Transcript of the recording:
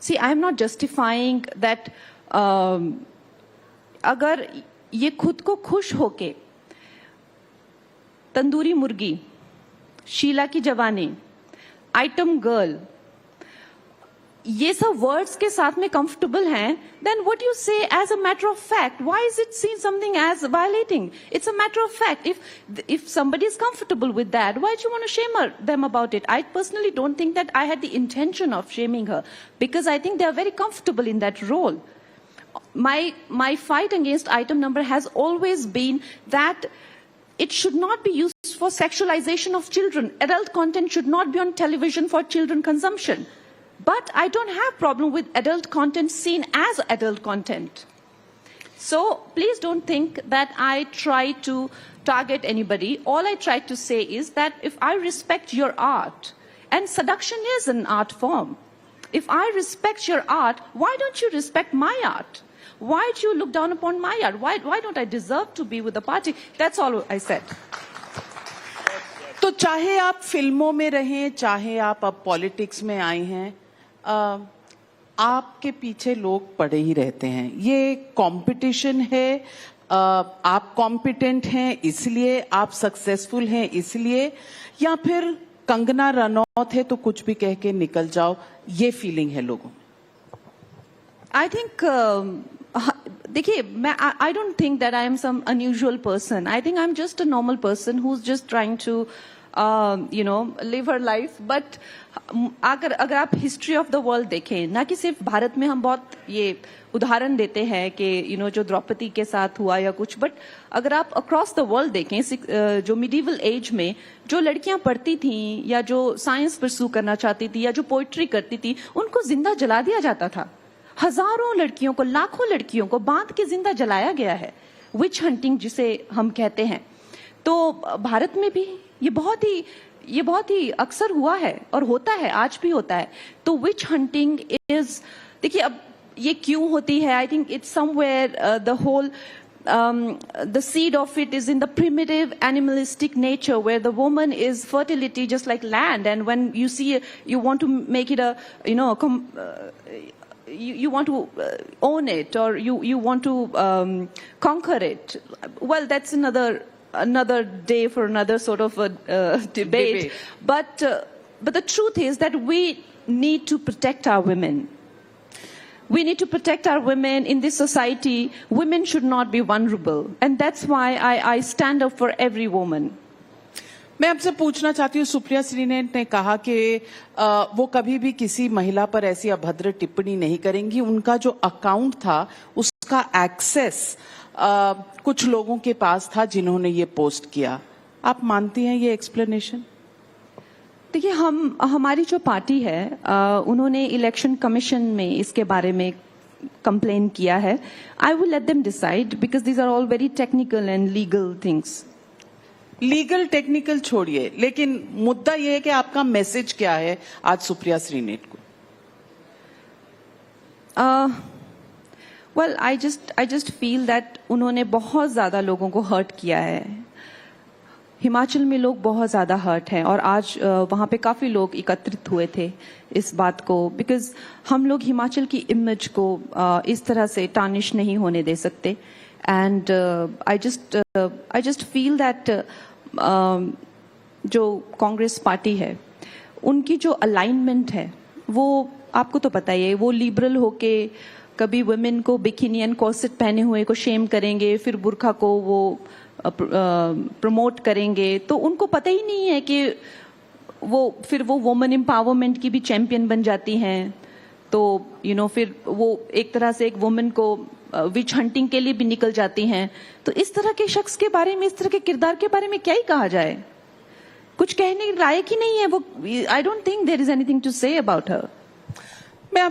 See, I am not justifying that अगर ये खुद को खुश होके तंदूरी मुर्गी, शीला की जवानी, आइटम गर्ल, ये सब वर्ड्स के साथ में कंफर्टेबल हैं, then what you say as a matter of fact, why is it seen something as violating? It's a matter of fact. If somebody is comfortable with that, why do you want to shame them about it? I personally don't think that I had the intention of shaming her, because I think they are very comfortable in that role. My fight against item number has always been that it should not be used for sexualization of children. Adult content should not be on television for children consumption. But I don't have problem with adult content seen as adult content. So please don't think that I try to target anybody. All I try to say is that if I respect your art, and seduction is an art form, if I respect your art, why don't you respect my art? Why do you look down upon my art? Why don't I deserve to be with the party? That's all I said. तो चाहे आप फिल्मों में रहें, चाहे आप अब politics में आई हैं, आपके पीछे लोग पड़े ही रहते हैं. ये कंपटीशन है. आप कॉम्पिटेंट हैं इसलिए, आप सक्सेसफुल हैं इसलिए, या फिर कंगना रनौत है तो कुछ भी कह के निकल जाओ, ये फीलिंग है लोगों में? आई थिंक देखिए, I don't think that I am some unusual person. I think I'm just a normal person who's just trying to live her life. But अगर आप हिस्ट्री ऑफ द वर्ल्ड देखें, ना कि सिर्फ भारत में, हम बहुत ये उदाहरण देते हैं कि जो द्रौपदी के साथ हुआ या कुछ, बट अगर आप अक्रॉस द वर्ल्ड देखें, जो मिडिवल एज में जो लड़कियां पढ़ती थीं या जो साइंस परस्यू करना चाहती थी या जो पोइट्री करती थी, उनको जिंदा जला दिया जाता था. हजारों लड़कियों को, लाखों लड़कियों को बांध के जिंदा जलाया गया है. विच हंटिंग जिसे हम कहते हैं. तो भारत में भी ये बहुत ही अक्सर हुआ है और होता है, आज भी होता है. तो विच हंटिंग इज, देखिए अब ये क्यों होती है, I think it's somewhere the whole the seed of it is in the primitive animalistic nature, where the woman is fertility just like land, and when you see you want to make it a you want to own it, or you want to conquer it. Well, that's another day for another sort of a debate. But the truth is that we need to protect our women. We need to protect our women in this society. Women should not be vulnerable, and that's why I stand up for every woman. मैं आपसे पूछना चाहती हूँ, सुप्रिया श्रीनेत ने कहा कि वो कभी भी किसी महिला पर ऐसी अभद्र टिप्पणी नहीं करेंगी. उनका जो अकाउंट था उसका एक्सेस कुछ लोगों के पास था जिन्होंने ये पोस्ट किया. आप मानती हैं ये एक्सप्लेनेशन? देखिए, हमारी जो पार्टी है, उन्होंने इलेक्शन कमीशन में इसके बारे में कंप्लेन किया है. I will let them decide, because these are all very technical and legal things. Legal technical छोड़िए, लेकिन मुद्दा यह है कि आपका मैसेज क्या है आज सुप्रिया श्रीनेत को? Well, I just feel that उन्होंने बहुत ज्यादा लोगों को हर्ट किया है. हिमाचल में लोग बहुत ज्यादा हर्ट हैं, और आज वहां पे काफी लोग एकत्रित हुए थे इस बात को, बिकॉज हम लोग हिमाचल की इमेज को इस तरह से टार्निश नहीं होने दे सकते. And I just feel that जो कांग्रेस पार्टी है, उनकी जो अलाइनमेंट है, वो आपको तो पता ही है, वो लिबरल होके कभी वुमेन को बिकिनी एंड कॉर्सेट पहने हुए को शेम करेंगे, फिर बुर्खा को वो प्रमोट करेंगे. तो उनको पता ही नहीं है कि फिर वो वुमेन एम्पावरमेंट की भी चैंपियन बन जाती हैं. तो फिर वो एक तरह से एक वुमेन को विच हंटिंग के लिए भी निकल जाती हैं. तो इस तरह के शख्स के बारे में, इस तरह के किरदार के बारे में क्या ही कहा जाए? कुछ कहने लायक ही नहीं है वो. I don't think there is anything to say about her. मैं